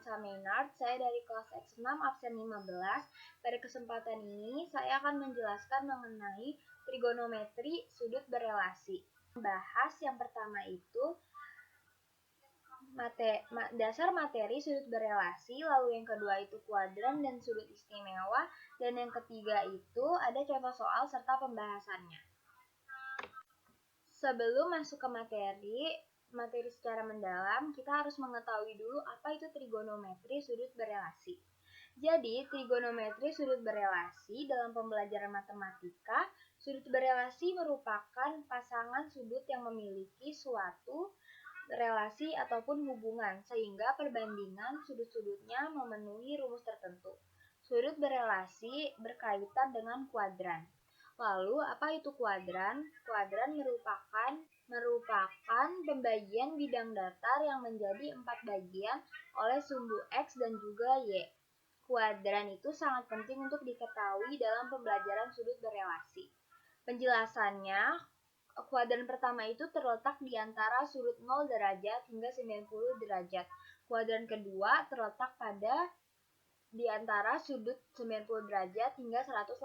Nurmansa Maynard, saya dari kelas X6 absen 15. Pada kesempatan ini saya akan menjelaskan mengenai trigonometri sudut berelasi. Bahas yang pertama itu dasar materi sudut berelasi, lalu yang kedua itu kuadran dan sudut istimewa, dan yang ketiga itu ada contoh soal serta pembahasannya. Sebelum masuk ke materi secara mendalam, kita harus mengetahui dulu apa itu trigonometri sudut berelasi. Jadi, trigonometri sudut berelasi dalam pembelajaran matematika, sudut berelasi merupakan pasangan sudut yang memiliki suatu relasi ataupun hubungan, sehingga perbandingan sudut-sudutnya memenuhi rumus tertentu. Sudut berelasi berkaitan dengan kuadran. Lalu, apa itu kuadran? Kuadran merupakan pembagian bidang datar yang menjadi 4 bagian oleh sumbu X dan juga Y. Kuadran itu sangat penting untuk diketahui dalam pembelajaran sudut berelasi. Penjelasannya, kuadran pertama itu terletak di antara sudut 0 derajat hingga 90 derajat. Kuadran kedua terletak di antara sudut 90 derajat hingga 180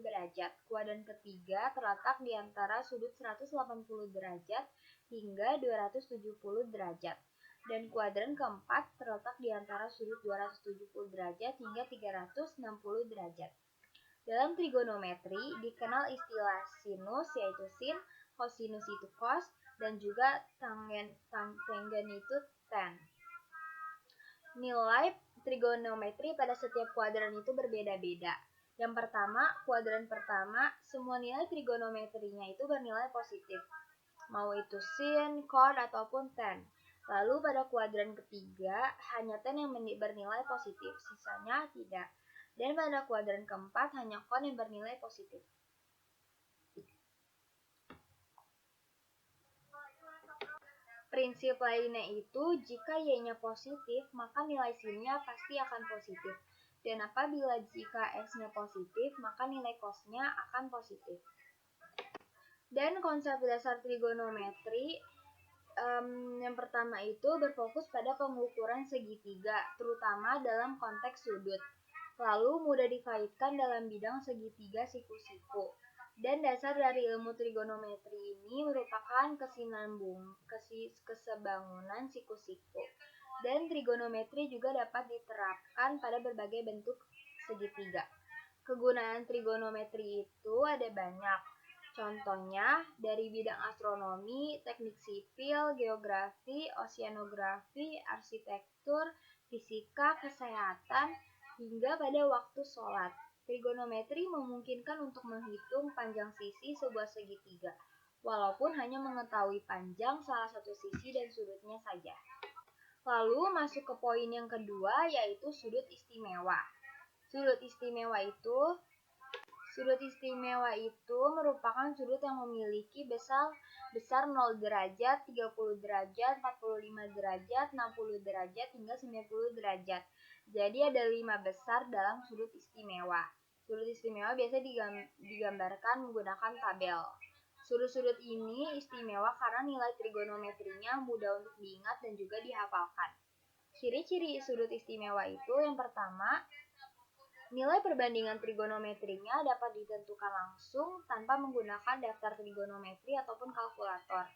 derajat. Kuadran ketiga terletak di antara sudut 180 derajat hingga 270 derajat. Dan kuadran keempat terletak di antara sudut 270 derajat hingga 360 derajat. Dalam trigonometri dikenal istilah sinus yaitu sin, kosinus itu cos, dan juga tangen itu tan. Nilai trigonometri pada setiap kuadran itu berbeda-beda. Yang pertama, kuadran pertama, semua nilai trigonometrinya itu bernilai positif, mau itu sin, cos, ataupun tan. Lalu pada kuadran ketiga, hanya tan yang bernilai positif, sisanya tidak. Dan pada kuadran keempat, hanya kon yang bernilai positif. Prinsip lainnya itu, jika y-nya positif, maka nilai sin-nya pasti akan positif. Dan apabila jika x-nya positif, maka nilai cos-nya akan positif. Dan konsep dasar trigonometri, yang pertama itu berfokus pada pengukuran segitiga, terutama dalam konteks sudut. Lalu mudah dikaitkan dalam bidang segitiga siku-siku. Dan dasar dari ilmu trigonometri ini merupakan kesebangunan siku-siku. Dan trigonometri juga dapat diterapkan pada berbagai bentuk segitiga. Kegunaan trigonometri itu ada banyak. Contohnya dari bidang astronomi, teknik sipil, geografi, oceanografi, arsitektur, fisika, kesehatan, hingga pada waktu sholat. Trigonometri memungkinkan untuk menghitung panjang sisi sebuah segitiga, walaupun hanya mengetahui panjang salah satu sisi dan sudutnya saja. Lalu masuk ke poin yang kedua, yaitu sudut istimewa. Sudut istimewa itu merupakan sudut yang memiliki besar 0 derajat, 30 derajat, 45 derajat, 60 derajat, hingga 90 derajat. Jadi ada 5 besar dalam sudut istimewa. Sudut istimewa biasa digambarkan menggunakan tabel. Sudut-sudut ini istimewa karena nilai trigonometrinya mudah untuk diingat dan juga dihafalkan. Ciri-ciri sudut istimewa itu yang pertama, nilai perbandingan trigonometrinya dapat ditentukan langsung tanpa menggunakan daftar trigonometri ataupun kalkulator.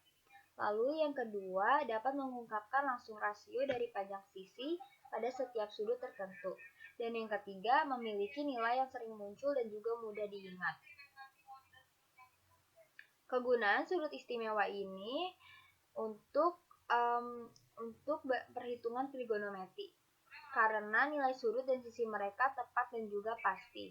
Lalu yang kedua, dapat mengungkapkan langsung rasio dari panjang sisi pada setiap sudut tertentu. Dan yang ketiga, memiliki nilai yang sering muncul dan juga mudah diingat. Kegunaan sudut istimewa ini untuk perhitungan trigonometri, karena nilai sudut dan sisi mereka tepat dan juga pasti.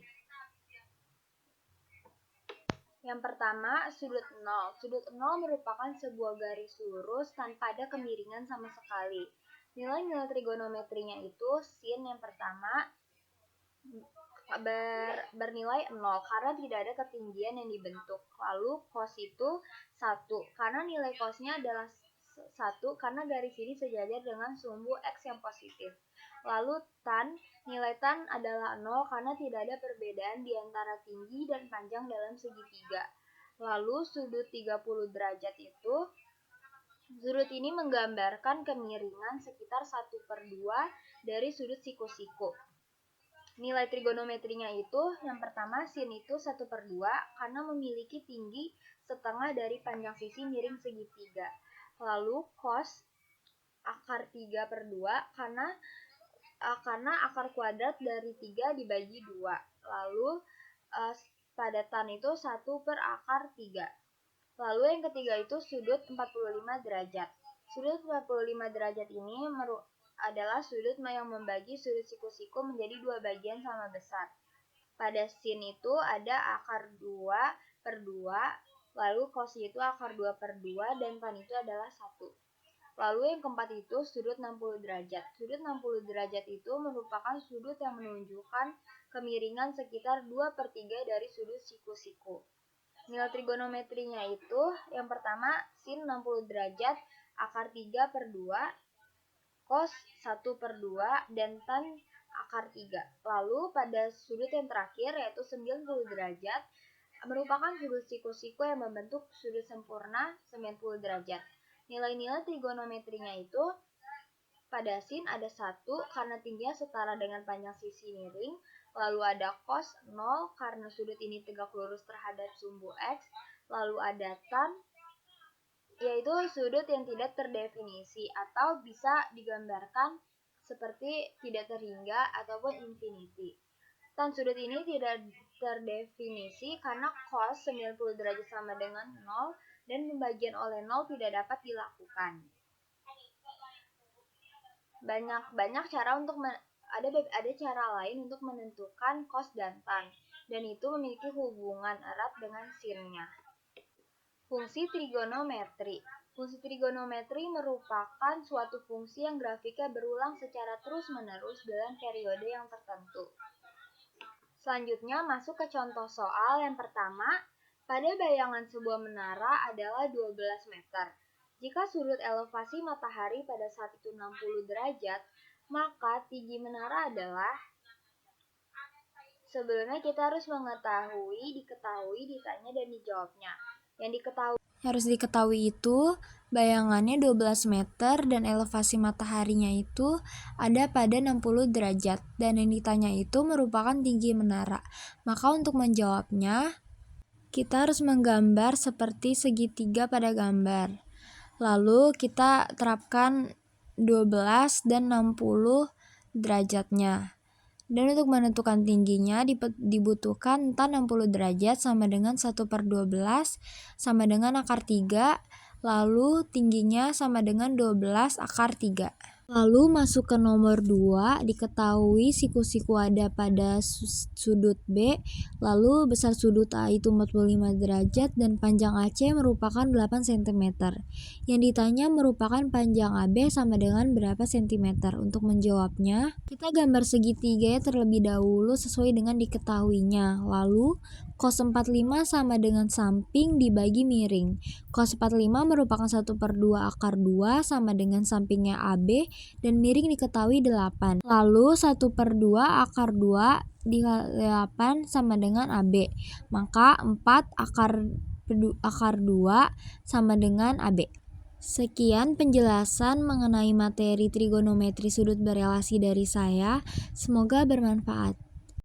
Yang pertama, sudut 0. Sudut 0 merupakan sebuah garis lurus tanpa ada kemiringan sama sekali. Nilai-nilai trigonometrinya itu sin yang pertama bernilai 0 karena tidak ada ketinggian yang dibentuk. Lalu cos itu 1 karena nilai cosnya adalah 1 karena garis ini sejajar dengan sumbu X yang positif. Lalu tan, nilai tan adalah 0 karena tidak ada perbedaan di antara tinggi dan panjang dalam segitiga. Lalu sudut 30 derajat itu Sudut ini menggambarkan kemiringan sekitar 1/2 dari sudut siku-siku. Nilai trigonometrinya itu, yang pertama sin itu 1/2 karena memiliki tinggi setengah dari panjang sisi miring segitiga. Lalu cos akar 3/2 karena akar kuadrat dari 3 dibagi 2. Lalu pada tan itu 1/akar 3. Lalu yang ketiga itu sudut 45 derajat. Sudut 45 derajat ini adalah sudut yang membagi sudut siku-siku menjadi 2 bagian sama besar. Pada sin itu ada akar 2/2, lalu cos itu akar 2/2, dan tan itu adalah 1. Lalu yang keempat itu sudut 60 derajat. Sudut 60 derajat itu merupakan sudut yang menunjukkan kemiringan sekitar 2/3 dari sudut siku-siku. Nilai trigonometrinya itu, yang pertama sin 60 derajat akar 3/2, cos 1/2, dan tan akar 3. Lalu pada sudut yang terakhir yaitu 90 derajat merupakan sudut siku-siku yang membentuk sudut sempurna 90 derajat. Nilai-nilai trigonometrinya itu pada sin ada 1 karena tingginya setara dengan panjang sisi miring, lalu ada cos 0 karena sudut ini tegak lurus terhadap sumbu X, lalu ada tan yaitu sudut yang tidak terdefinisi atau bisa digambarkan seperti tidak terhingga ataupun infinity. Tan sudut ini tidak terdefinisi karena cos 90 derajat sama dengan 0 dan pembagian oleh 0 tidak dapat dilakukan. Banyak cara untuk ada cara lain untuk menentukan cos dan tan, dan itu memiliki hubungan erat dengan sinnya. Fungsi trigonometri. Fungsi trigonometri merupakan suatu fungsi yang grafiknya berulang secara terus-menerus dalam periode yang tertentu. Selanjutnya masuk ke contoh soal yang pertama. Pada bayangan sebuah menara adalah 12 meter. Jika sudut elevasi matahari pada saat itu 60 derajat, maka tinggi menara adalah... Sebelumnya kita harus diketahui, ditanya, dan dijawabnya. Harus diketahui itu bayangannya 12 meter dan elevasi mataharinya itu ada pada 60 derajat dan yang ditanya itu merupakan tinggi menara. Maka untuk menjawabnya kita harus menggambar seperti segitiga pada gambar. Lalu kita terapkan 12 dan 60 derajatnya. Dan untuk menentukan tingginya dibutuhkan tan 60 derajat sama dengan 1/12 sama dengan akar 3, lalu tingginya sama dengan 12 akar 3. Lalu masuk ke nomor 2, diketahui siku-siku ada pada sudut B, lalu besar sudut A itu 45 derajat dan panjang AC merupakan 8 cm. Yang ditanya merupakan panjang AB sama dengan berapa cm. Untuk menjawabnya, kita gambar segitiga terlebih dahulu sesuai dengan diketahuinya. Lalu cos 45 sama dengan samping dibagi miring. Cos 45 merupakan 1/2 akar 2 sama dengan sampingnya AB dan miring diketahui 8. Lalu 1/2 akar 2 dikali 8 sama dengan AB. Maka 4 akar 2 sama dengan AB. Sekian penjelasan mengenai materi trigonometri sudut berelasi dari saya. Semoga bermanfaat.